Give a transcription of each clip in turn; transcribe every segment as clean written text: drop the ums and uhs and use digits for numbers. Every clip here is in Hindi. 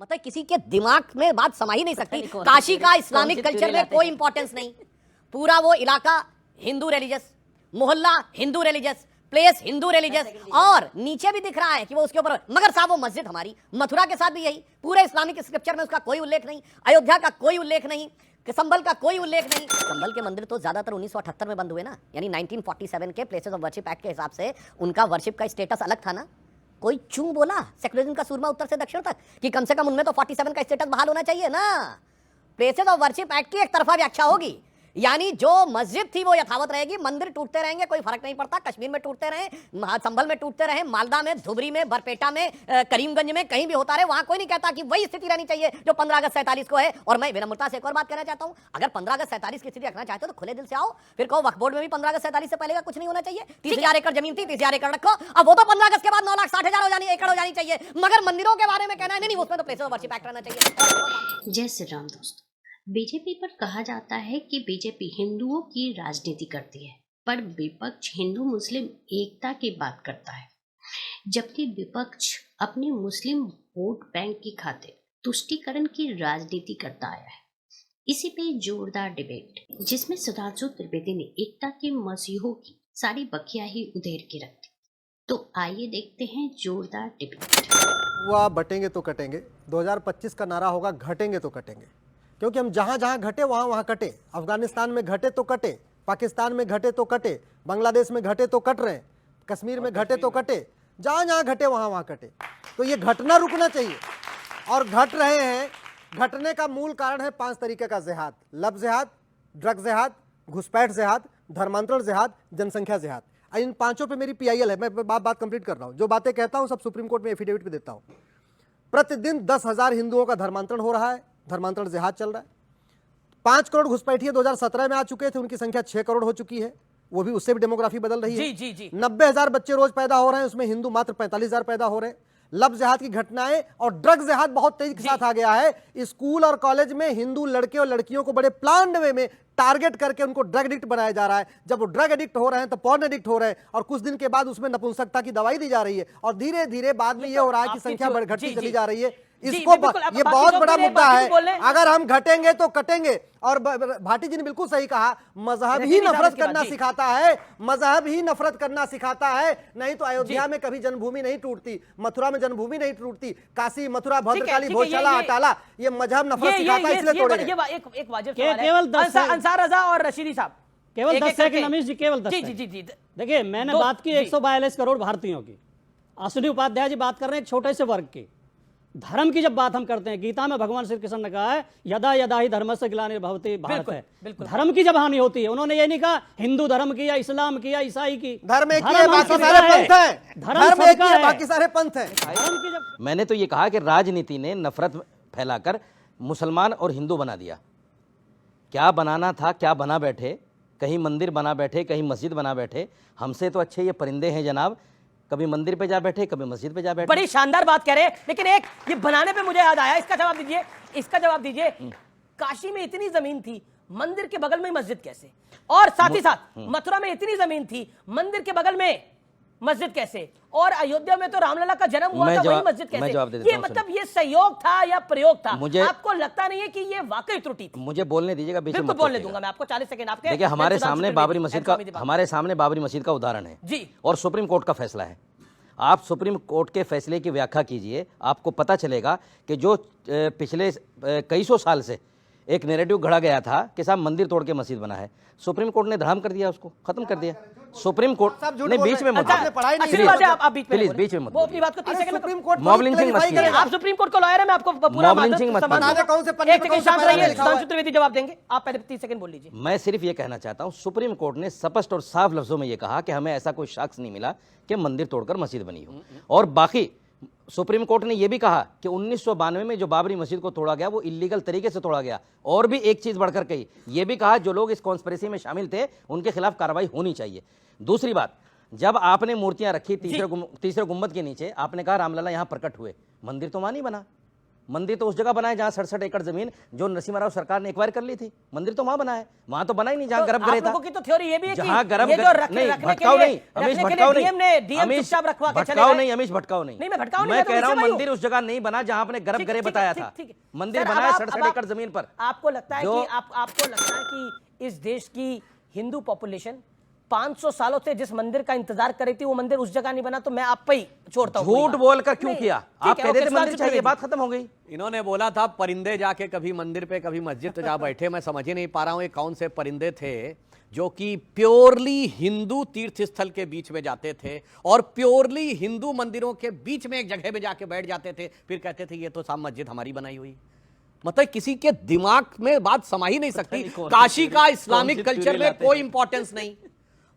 मतलब किसी के दिमाग में बात समा ही नहीं सकती। काशी का इस्लामिक कल्चर में कोई इंपॉर्टेंस नहीं, पूरा वो इलाका हिंदू रिलीजियस, मोहल्ला Hindu religious, place Hindu religious, और नीचे भी दिख रहा है कि वो उसके ऊपर, मगर साहब वो मस्जिद हमारी, मथुरा के साथ भी यही, पूरे इस्लामिक स्क्रिप्चर में उसका कोई उल्लेख नहीं, अयोध्या का कोई उल्लेख नहीं, संभल का कोई उल्लेख नहीं। संभल के मंदिर तो ज्यादातर 1978 में बंद हुए ना, यानी 1947 के प्लेसेस ऑफ वर्शिप एक्ट के हिसाब से उनका वर्शिप का स्टेटस अलग था ना। कोई चूं बोला सेकुलरिज्म का सूरमा उत्तर से दक्षिण तक कि कम से कम उनमें तो 47 का स्टेटस बहाल होना चाहिए ना। प्लेसेस ऑफ वर्शिप एक्ट की एक तरफा व्याख्या होगी, यानी जो मस्जिद थी वो यथावत रहेगी, मंदिर टूटते रहेंगे, कोई फर्क नहीं पड़ता, कश्मीर में टूटते रहे, संभल में टूटते रहे, मालदा में, धुबरी में, बरपेटा में, करीमगंज में, कहीं भी होता रहे, वहां कोई नहीं कहता कि वही स्थिति रहनी चाहिए जो 15 अगस्त 47 को है। और मैं विनम्रता से एक और बात कहना चाहता हूं, अगर 15 अगस्त 47 की स्थिति रखना चाहते हो तो खुले दिल से आओ, फिर कहो वक्फ बोर्ड में भी 15 अगस्त 47 से पहले का कुछ नहीं होना चाहिए। 30,000 एकड़ जमीन थी, 30,000 एकड़ रखो, अब वो तो 15 अगस्त के बाद 9,60,000 एकड़ हो जानी चाहिए, मगर मंदिरों के बारे में कहना है नहीं, उसमें तो प्लेसेस ऑफ वर्शिप एक्ट रहना चाहिए। जय श्री राम दोस्तों, बीजेपी पर कहा जाता है कि बीजेपी हिंदुओं की राजनीति करती है, पर विपक्ष हिंदू मुस्लिम एकता की बात करता है, जबकि विपक्ष अपने मुस्लिम वोट बैंक की खातिर तुष्टीकरण की राजनीति करता आया है। इसी पे जोरदार डिबेट, जिसमें सुधांशु त्रिवेदी ने एकता के मसीहों की सारी बखिया ही उधेड़ के रखी। तो आइए देखते हैं जोरदार डिबेट। हुआ बटेंगे तो कटेंगे, 2025 का नारा होगा घटेंगे तो कटेंगे, क्योंकि हम जहां जहां घटे वहां वहां कटे। अफगानिस्तान में घटे तो कटे, पाकिस्तान में घटे तो कटे, बांग्लादेश में घटे तो कट रहे हैं, कश्मीर में घटे तो कटे, जहां जहां घटे वहां वहां कटे। तो ये घटना रुकना चाहिए, और घट रहे हैं। घटने का मूल कारण है 5 तरीके का जिहाद: लब जिहाद, ड्रग जिहाद, घुसपैठ जिहाद, धर्मांतरण जिहाद, जनसंख्या जिहाद। इन 5 पे मेरी PIL है, मैं बात कंप्लीट कर रहा हूं। जो बातें कहता हूं सब सुप्रीम कोर्ट में एफिडेविट भी देता हूं। प्रतिदिन 10,000 हिंदुओं का धर्मांतरण हो रहा है, धर्मांतरण जिहाद चल रहा है। 5 करोड़ घुसपैठिए 2017 में आ चुके थे, उनकी संख्या 6 करोड़ हो चुकी है, वो भी उससे भी डेमोग्राफी बदल रही है। जी। 90,000 बच्चे रोज पैदा हो रहे हैं, उसमें हिंदू मात्र 45,000 पैदा हो रहे हैं। लब जिहाद की घटनाएं और ड्रग जिहाद बहुत तेजी के साथ आ गया है। स्कूल और कॉलेज में हिंदू लड़के और लड़कियों को बड़े प्लान्ड वे में टारगेट करके उनको ड्रग एडिक्ट बनाया जा रहा है। जब वो ड्रग एडिक्ट हो रहे हैं तो पॉर्न एडिक्ट हो रहे हैं, और कुछ दिन के बाद उसमें नपुंसकता की दवाई दी जा रही है, और धीरे धीरे बाद में ये हो रहा है कि संख्या घटती चली जा रही है। इसको ये बहुत बड़ा मुद्दा है। अगर हम घटेंगे तो कटेंगे। और भाटी जी ने बिल्कुल सही कहा, मजहब ही नफरत करना सिखाता है, मजहब ही नफरत करना सिखाता है। नहीं तो अयोध्या में कभी जन्मभूमि नहीं टूटती, मथुरा में जन्मभूमि नहीं टूटती, काशी मथुरा भद्रकाली भोजशाला अटाला, ये मजहब नफरत सिखाता है, इसलिए तोड़े। एक वाजिब सवाल है, अंसार रजा और रशीदी साहब, केवल 10 सेकंड अमीश जी, केवल 10 जी। देखिए, मैंने बात की 142 करोड़ भारतीयों की। अश्विनी उपाध्याय जी बात कर रहे हैं एक छोटे से वर्ग की। धर्म की जब बात हम करते हैं, गीता में भगवान श्री कृष्ण ने कहा है यदा यदा ही धर्मस्य ग्लानिर्भवति भारत है। धर्म की जब हानि होती है, उन्होंने ये नहीं कहा हिंदू धर्म की या इस्लाम की या ईसाई की। धर्म एक ही है, बाकी सारे पंथ हैं। धर्म एक ही है, बाकी सारे पंथ हैं। मैंने तो ये कहा कि राजनीति ने नफरत फैलाकर मुसलमान और हिंदू बना दिया। क्या बनाना था क्या बना बैठे, कहीं मंदिर बना बैठे, कहीं मस्जिद बना बैठे। हमसे तो अच्छे ये परिंदे हैं जनाब, कभी मंदिर पे जा बैठे, कभी मस्जिद पे जा बैठे। बड़ी शानदार बात कह रहे हैं, लेकिन एक ये बनाने पे मुझे याद आया, इसका जवाब दीजिए। काशी में इतनी जमीन थी, मंदिर के बगल में मस्जिद कैसे? और साथ ही साथ मथुरा में इतनी जमीन थी, मंदिर के बगल में मस्जिद कैसे? और अयोध्या में तो रामलला का जन्म हुआ था, वही मस्जिद कैसे? ये मतलब ये सहयोग था या प्रयोग था? आपको लगता नहीं है कि ये वाकई त्रुटि थी? मुझे बोलने दीजिएगा, बिल्कुल बोलने दूंगा मैं आपको, 40 सेकंड आपके। देखिए, हमारे सामने बाबरी मस्जिद का उदाहरण है जी, और सुप्रीम कोर्ट का फैसला है। आप सुप्रीम कोर्ट के फैसले की व्याख्या कीजिए, आपको पता चलेगा कि जो पिछले कई सौ साल से एक नैरेटिव घड़ा गया था कि साहब मंदिर तोड़ के मस्जिद बना है, सुप्रीम कोर्ट ने धराम कर दिया, उसको खत्म कर दिया। सुप्रीम कोर्ट ने बीच में मत, प्लीज बीच में मत, वो अपनी बात को 30 सेकंड में सुप्रीम कोर्ट मॉब लिंचिंग मत कीजिए। आप सुप्रीम कोर्ट को लॉयर है, मैं आपको पूरा मॉब लिंचिंग मत कीजिए। एक सेकंड शांत रहिए, सुधांशु त्रिवेदी जवाब देंगे, आप पहले 30 सेकंड बोल लीजिए। मैं सिर्फ ये कहना चाहता हूं, सुप्रीम कोर्ट ने स्पष्ट और साफ लफ्जों में ये कहा कि हमें ऐसा कोई शख्स नहीं मिला कि मंदिर तोड़कर मस्जिद बनी हो। और बाकी सुप्रीम कोर्ट ने यह भी कहा कि 1992 में जो बाबरी मस्जिद को तोड़ा गया वो इलीगल तरीके से तोड़ा गया। और भी एक चीज बढ़कर कही, यह भी कहा जो लोग इस कॉन्स्पिरेसी में शामिल थे उनके खिलाफ कार्रवाई होनी चाहिए। दूसरी बात, जब आपने मूर्तियां रखी तीसरे गुम्बद के नीचे, आपने कहा रामलला यहां प्रकट हुए, मंदिर तो वहां नहीं बना, मंदिर तो उस जगह बना है जहां 67 एकड़ जमीन जो नरसिम्हा राव सरकार ने एक्वायर कर ली थी, मंदिर तो वहां बना है, वहां तो बना ही नहीं जहां गर्भगृह आप था। लोगों की तो थ्योरी ये भी है कि जहां गर्भ ये जो नहीं, भटकाओ नहीं, अमीश भटकाओ नहीं, भटकाओ नहीं, अमीश भटकाओ नहीं, नहीं, मैं भटकाऊ नहीं, मैं मैं तो कह रहा हूं मुझसे मंदिर उस जगह नहीं बना जहां आपने गर्भगृह ठीक है, बताया ठीक, था। ठीक, ठीक। मंदिर सर, बना अब है आप- 67 अब आप- एकड़ जमीन पर। आपको लगता है जो- कि आपको लगता है कि इस देश की हिंदू पॉपुलेशन 500 सालों से जिस मंदिर का इंतजार कर रही थी वो मंदिर उस जगह नहीं बना, तो मैं आप पे ही छोड़ता हूं। झूठ बोलकर क्यों नहीं, किया? ठीक आप है, कहते ओके, थे मंदिर सुधांशु चाहिए, त्रिवेदी। बात खत्म हो गई। इन्होंने बोला था परिंदे जाके कभी मंदिर पे कभी मस्जिद पे जा बैठे, मैं समझ ही नहीं पा रहा हूं ये कौन से परिंदे थे जो कि प्योरली हिंदू तीर्थ स्थल के बीच में जाते थे और प्योरली हिंदू मंदिरों के बीच में एक जगह में जाके बैठ जाते थे, फिर कहते थे ये तो साहब मस्जिद हमारी बनाई हुई। मतलब किसी के दिमाग में बात समा ही नहीं सकती। काशी का इस्लामिक कल्चर में कोई इंपॉर्टेंस नहीं,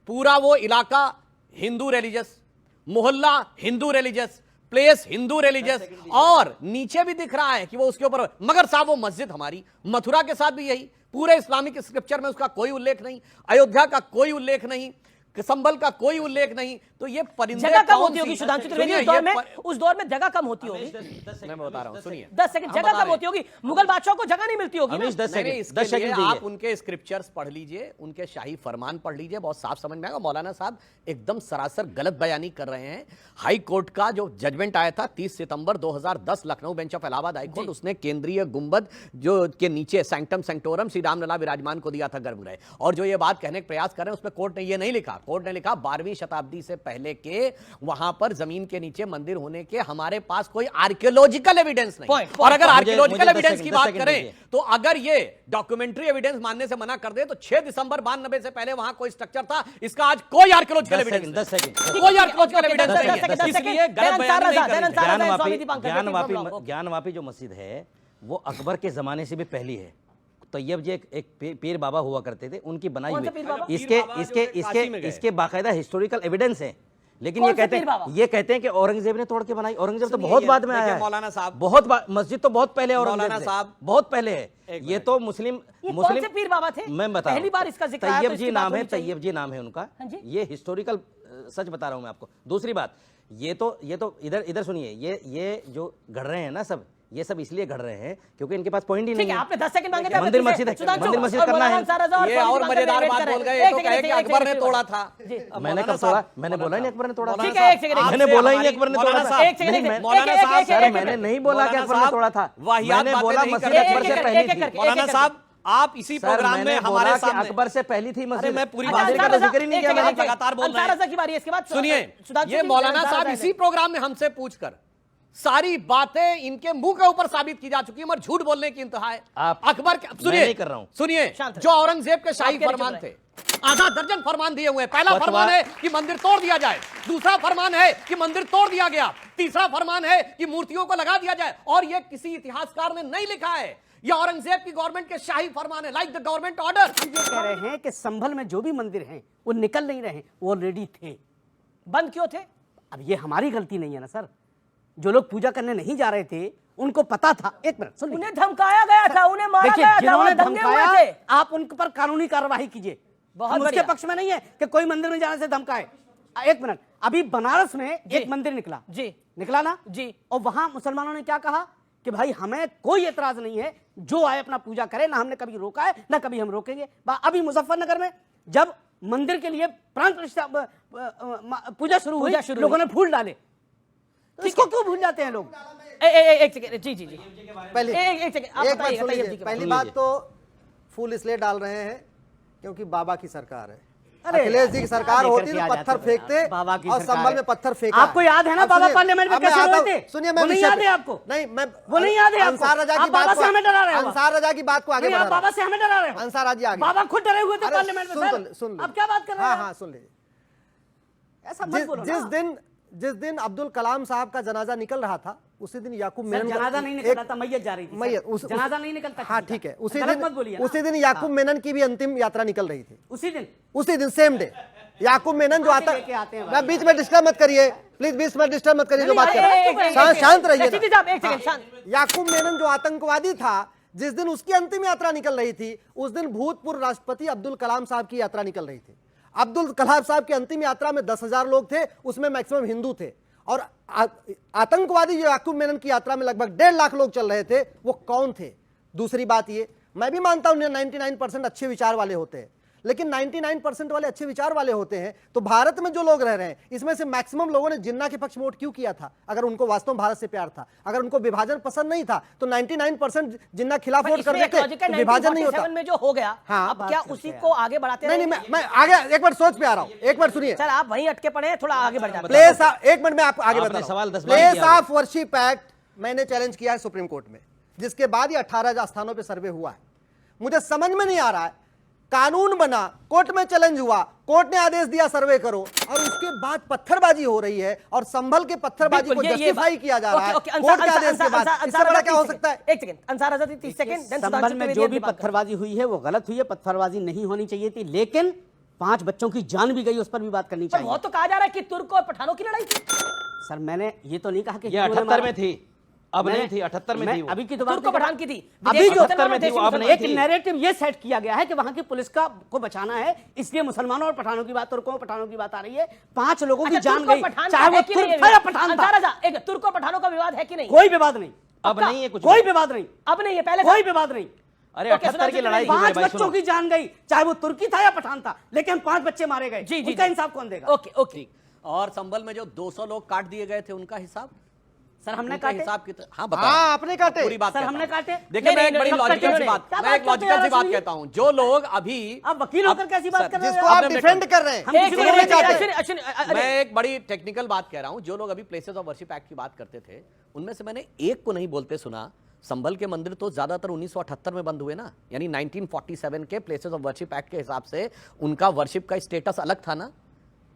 पूरा वो इलाका हिंदू रिलीजियस, मोहल्ला Hindu religious, place Hindu religious, और नीचे भी दिख रहा है कि वो उसके ऊपर, मगर साहब वो मस्जिद हमारी। मथुरा के साथ भी यही, पूरे इस्लामिक स्क्रिप्चर में उसका कोई उल्लेख नहीं, अयोध्या का कोई उल्लेख नहीं, संभल का कोई उल्लेख नहीं। तो ये परिंदे जगह कम कौन होती होगी सी- सुधांशु त्रिवेदी सुनिए, उस दौर ये में, प- उस दौर में जगह कम होती होगी। मैं बता रहा हूं, सुनिए 10 सेकंड हम जगह बता कम रहे होती होगी, मुगल बादशाह को जगह नहीं मिलती होगी ना। अमीश 10 नहीं, सेकंड, इसके 10 लिए सेकंड आप दीजिए। उनके स्क्रिप्चर्स पढ़ लीजिए, उनके शाही फरमान पढ़ लीजिए, बहुत साफ समझ में आएगा। मौलाना साहब एकदम सरासर गलत बयानी कर रहे हैं। हाई कोर्ट का जो जजमेंट आया था 30 सितंबर 2010 Lucknow bench of Allahabad high court, उसने केंद्रीय गुंबद जो के नीचे सैंक्टम सैंक्टोरम श्री रामलला विराजमान को दिया था गर्भगृह, और जो ये बात कहने का प्रयास कर रहे हैं उसमें कोर्ट ने ये नहीं लिखा। कोर्ट ने लिखा 12वीं शताब्दी से पहले के वहां पर जमीन के नीचे मंदिर होने के हमारे पास कोई आर्कियोलॉजिकल एविडेंस नहीं। Point, और अगर मुझे- आर्कियोलॉजिकल मुझे 10 एविडेंस की सेकंड, बात 10 सेकंड करें दीजिए। तो अगर ये डॉक्यूमेंट्री एविडेंस मानने से मना कर दे तो 6 दिसंबर 92 से पहले वहां कोई स्ट्रक्चर था, इसका आज कोई आर्कियोलॉजिकल 10 एविडेंस सेकंड, नहीं। 10 सेकंड। कोई आर्कियोलॉजिकल एविडेंस दस नहीं सेकंड, है, दस इसलिए सेकंड, गलत बयान नहीं दयानंद करेंगे। सारा स्वामी दीपांकर ज्ञानवापी जो मस्जिद है वो अकबर के जमाने से भी पहली है। तैयब जी एक पीर बाबा हुआ करते थे, उनकी बनाई कौन हुई, सा पीर बाबा? इसके पीर बाबा इसके जो थे, इसके काशी में गए। इसके बाकायदा हिस्टोरिकल एविडेंस है। लेकिन कौन ये सा कहते पीर बाबा? हैं, ये कहते हैं कि औरंगजेब ने तोड़ के बनाई। औरंगजेब तो सुनिए, बहुत ये बाद में देखिए आया है। मौलाना साहब, बहुत मस्जिद तो बहुत पहले औरंगजेब मौलाना से, साहब, बहुत पहले है। एक ये मिनट। तो मुस्लिम ये कौन से पीर बाबा थे? मैं बता रहा पहली हूं। बार इसका जिक्र आया तो तैयब इसकी जी बात नाम है, होनी चाहिए। तैयब जी नाम है उनका। हाँ जी। ये हिस्टोरिकल सच बता रहा हूं मैं आपको। दूसरी बात, ये तो इधर सुनिए, ये जो घड़ रहे हैं ना सब, ये सब इसलिए घड़ रहे हैं क्योंकि इनके पास पॉइंट ही ठीक नहीं है, है। आपने 10 सेकंड मांगे थे, मंदिर आपने मस्जिद है, सुधांशु, मंदिर मस्जिद और करना मौलाना है। सारा और ये स्वामी और दीपांकर मजेदार वेट बात कर रहे बोल हैं। गए, एक तो सेकंड, कहे एक कि सेकंड, अकबर ने एक तोड़ा सेकंड। था। जी। मैंने कब तोड़ा? मैंने बोला ही नहीं अकबर ने तोड़ा था। ठीक है, एक सेकंड, एक मैंने सेकंड। बोला ही नहीं अकबर ने तोड़ा मौलाना था। साहब, एक सेकंड, नहीं, एक मौलाना एक- साहब, एक- सर एक- मैंने नहीं बोला कि मौलाना अकबर ने साहब, तोड़ा था। वाहियात मैंने बातें बोला नहीं मस्जिद करनी अकबर चाहिए। से एक- पहली एक- एक- थी। एक- मौलाना साहब, आप इसी सर प्रोग्राम मैंने में बोला हमारे कि सामने अकबर से पहली थी मस्जिद। अरे मैं पूरी अच्छा, बात मंदिर का अंसार तो जिक्र ही नहीं एक किया सेकंड, मैंने। एक सेकंड। लगातार बोल रहे हैं। अंसार रज़ा की बारी है, इसके बाद सुनिए, सुधांशु ये जी, मौलाना अंसार साहब रज़ा इसी प्रोग्राम में हमसे पूछकर सारी बातें इनके मुंह के ऊपर साबित की जा चुकी है, मगर झूठ बोलने की इंतहा है। आप- अकबर के मैं सुनिए, नहीं कर रहा हूं। सुनिए, शांत जो औरंगजेब के शाही आप कह रहे फरमान चुप थे, आधा दर्जन फरमान दिए हुए हैं। पहला फतवा- फरमान है कि मंदिर तोड़ दिया जाए, दूसरा फरमान है कि मंदिर तोड़ दिया गया, तीसरा फरमान है कि मूर्तियों को लगा दिया जाए। और यह किसी इतिहासकार ने नहीं लिखा है, यह औरंगजेब की गवर्नमेंट के शाही फरमान है, लाइक द गवर्नमेंट ऑर्डर। हम ये कह रहे हैं कि संभल में जो भी मंदिर हैं वो निकल नहीं रहे, वो ऑलरेडी थे। बंद क्यों थे? अब ये हमारी गलती नहीं है ना सर। जो लोग पूजा करने नहीं जा रहे थे उनको पता था। एक मिनट सुनिए, उन्हें धमकाया गया था, उन्हें मारा देखिए गया था, जिन्होंने वहां दंगे हुए धमकाया थे। आप उन पर कानूनी कार्रवाई कीजिए। बहुत हम उसके बढ़िया। पक्ष में नहीं है कि कोई मंदिर में जाने से धमकाए। एक मिनट, अभी बनारस में एक मंदिर निकला जी। निकला ना जी। और वहां मुसलमानों ने क्या कहा कि भाई हमें कोई एतराज नहीं है, जो आए अपना पूजा करे, ना हमने कभी रोका है ना कभी हम रोकेंगे। अभी मुजफ्फरनगर में जब मंदिर के लिए प्राण प्रतिष्ठा पूजा शुरू हुई, लोगों ने फूल डाले, तो इसको क्यों भूल जाते हैं लोग? एक सेकंड, जी जी जी, पहली एक सेकंड, आप एक बात बताइए, सुन बताइए लीजिए। जी के पहली बारे बात तो फूल इसलिए डाल रहे हैं क्योंकि बाबा की सरकार है। अरे अखिलेश जी की सरकार लेकर होती के आ तो जाते पत्थर हो फेंकते यार, बाबा की और सरकार संभल है। में पत्थर फेंका। आपको याद है ना अब बाबा सुनिए, पार्लियामेंट में अब मैं कैसे आता रोए हूं। थे? सुनिए, मैं वो नहीं विषय याद पे- है आपको? नहीं, मैं वो नहीं याद है आपको? अंसार रजा की आप बाबा बात से हमें डरा रहे हो। अंसार रजा की बात को आगे नहीं, आप बढ़ा बाबा से हमें डरा रहे हो। अंसार राजी आगे बाबा खुद डरे हुए थे अरे पार्लियामेंट में। सुन सर अब क्या बात कर रहे हैं? हाँ सुन लीजिए। ऐसा मत बोलो ना। जिस दिन अब्दुल कलाम साहब का जनाजा निकल रहा था उसी दिन याकूब सर, मेनन का जनाजा नहीं निकल रहा था, मैयत जा रही थी। मैयत सर, जनाजा नहीं निकलता हाँ किसी का। ठीक है, उसी गलत दिन मत बोलिए ना। उसी दिन याकूब मेनन की भी अंतिम यात्रा निकल रही थी। उसी दिन सेम डे याकूब मेनन जो आता लेके आते हैं मैं बीच में डिस्टर्ब मत करिए प्लीज, बीच में डिस्टर्ब मत करिए जो बात कर रहा है। एक- शांत रहिए रशीदी ना। साहब, एक सेकंड, शांत। याकूब मेनन जो आतंकवादी था, जिस दिन उसकी अंतिम यात्रा निकल रही थी उस दिन भूतपूर्व राष्ट्रपति अब्दुल कलाम साहब की यात्रा निकल रही थी। अब्दुल कलाम साहब की अंतिम यात्रा में 10,000 लोग थे, उसमें मैक्सिमम हिंदू थे। और आतंकवादी जो याकूब मेनन की यात्रा में लगभग 1.5 लाख लोग चल रहे थे, वो कौन थे? दूसरी बात ये, मैं भी मानता हूं 99% अच्छे विचार वाले होते हैं, लेकिन 99% वाले अच्छे विचार वाले होते हैं तो भारत में जो लोग रह रहे हैं इसमें से मैक्सिमम लोगों ने जिन्ना के पक्ष में वोट क्यों किया था? अगर उनको वास्तव में भारत से प्यार था, अगर उनको विभाजन पसंद नहीं था तो 99% जिन्ना खिलाफ वोट कर देते तो विभाजन नहीं होता। में जो हो गया, हाँ, अब क्या उसी को आगे बढ़ाते नहीं, मैं आगे एक बार सोच पे आ रहा हूं, एक बार सुनिए सर, आप वहीं अटके पड़े हैं, थोड़ा आगे बढ़ जाते प्लेस। एक मिनट में आपको आगे आपने बता सवाल 10 बार प्लेस किया ऑफ वर्शिप एक्ट मैंने चैलेंज किया है सुप्रीम कोर्ट में, जिसके बाद ये 18 स्थानों पे सर्वे हुआ है। मुझे समझ में नहीं आ रहा है, कानून बना, कोर्ट में चैलेंज हुआ, कोर्ट ने आदेश दिया सर्वे करो, और उसके बाद पत्थरबाजी हो रही है और संभल के पत्थरबाजी को जस्टिफाई किया जा रहा है कोर्ट के आदेश के बाद। इससे बड़ा क्या हो सकता है? एक सेकंड, अंसार आजादी 30 सेकंड, संभल में जो भी पत्थरबाजी हुई है वो गलत हुई है, पत्थरबाजी नहीं होनी चाहिए थी, लेकिन 5 बच्चों की जान भी गई, उस पर भी बात करनी चाहिए। वो तो कहा जा रहा है कि तुर्क और पठानों की लड़ाई थी। सर मैंने ये तो नहीं कहा कि ये 78 में थी, अब नहीं थी, 78 में थी वो। अभी की तो बात तुर्क और पठान की थी, अभी जो 78 में थी वो, अब नहीं एक थी। नैरेटिव ये सेट किया गया है कि वहां की पुलिस को बचाना है, इसलिए मुसलमानों और पठानों की बात, तुर्कों और पठानों की बात आ रही है। 5 लोगों की जान गई, चाहे वो तुर्क था या पठान था। एक तुर्क और पठानों का विवाद है कि नहीं? कोई विवाद नहीं, अब नहीं है कुछ, कोई विवाद नहीं, अब नहीं है, पहले कोई विवाद नहीं। अरे 78 की लड़ाई 5 बच्चों की जान गई, चाहे वो तुर्की था या पठान था, लेकिन 5 बच्चे मारे गए। जी, उसका इंसाफ कौन देगा? Okay okay. और संभल में जो 200 लोग काट दिए गए थे उनका हिसाब? सर हमने उनका काटे, हिसाब कितना? हाँ हाँ, आपने काटे। पूरी बात सर कहता हमने हूं। काटे। देखिए, मैं एक बड़ी नहीं, लॉजिकल सी बात, क्या मैं एक बात करते लॉजिकल सी हैं बात यार, कहता हूं। जो लोग अभी आप वकील होकर कैसी बात कर रहे जिसको हो? आप आपने डिफेंड कर रहे हैं, हम एक किसी सुनना को नहीं चाहते चाहते। हैं। मैं एक बड़ी टेक्निकल बात कह रहा हूं। जो लोग अभी प्लेसेस ऑफ वर्शिप एक्ट की बात करते थे, उनमें से मैंने एक को नहीं बोलते सुना। संभल के मंदिर तो ज्यादातर 1978 में बंद हुए ना, यानी 1947 के प्लेसेस ऑफ वर्शिप एक्ट के हिसाब से उनका वर्शिप का स्टेटस अलग था ना।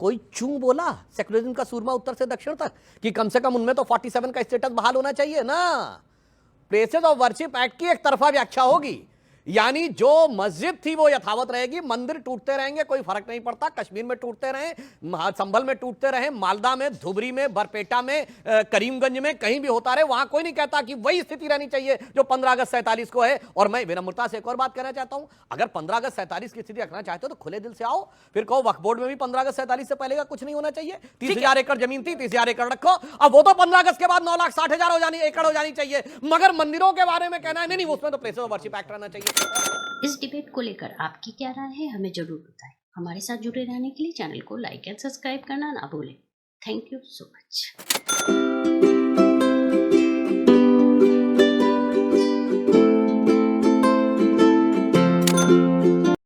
कोई चूं बोला सेक्युलरिज्म का सूरमा उत्तर से दक्षिण तक कि कम से कम उनमें तो 47 का स्टेटस बहाल होना चाहिए ना। प्लेसेस ऑफ वर्शिप एक्ट की एक तरफा व्याख्या होगी, यानी जो मस्जिद थी वो यथावत रहेगी, मंदिर टूटते रहेंगे, कोई फर्क नहीं पड़ता। कश्मीर में टूटते रहे, संभल में टूटते रहे, मालदा में, धुबरी में, बरपेटा में, करीमगंज में, कहीं भी होता रहे, वहां कोई नहीं कहता कि वही स्थिति रहनी चाहिए जो 15 अगस्त 47 को है। और मैं विनम्रता से एक और बात कहना चाहता हूं, अगर 15 अगस्त 47 की स्थिति रखना चाहते हो तो खुले दिल से आओ, फिर कहो वक्फ बोर्ड में भी 15 अगस्त 47 से पहले का कुछ नहीं होना चाहिए। 30,000 एकड़ जमीन थी, 30,000 एकड़ रखो। अब वो तो 15 अगस्त के बाद 9,60,000 एकड़ हो जानी चाहिए, मगर मंदिरों के बारे में कहना है नहीं, उसमें तो प्लेसेस ऑफ वर्शिप एक्ट रहना चाहिए। इस डिबेट को लेकर आपकी क्या राय है, हमें जरूर बताएं। हमारे साथ जुड़े रहने के लिए चैनल को लाइक एंड सब्सक्राइब करना ना भूलें। Thank you so much.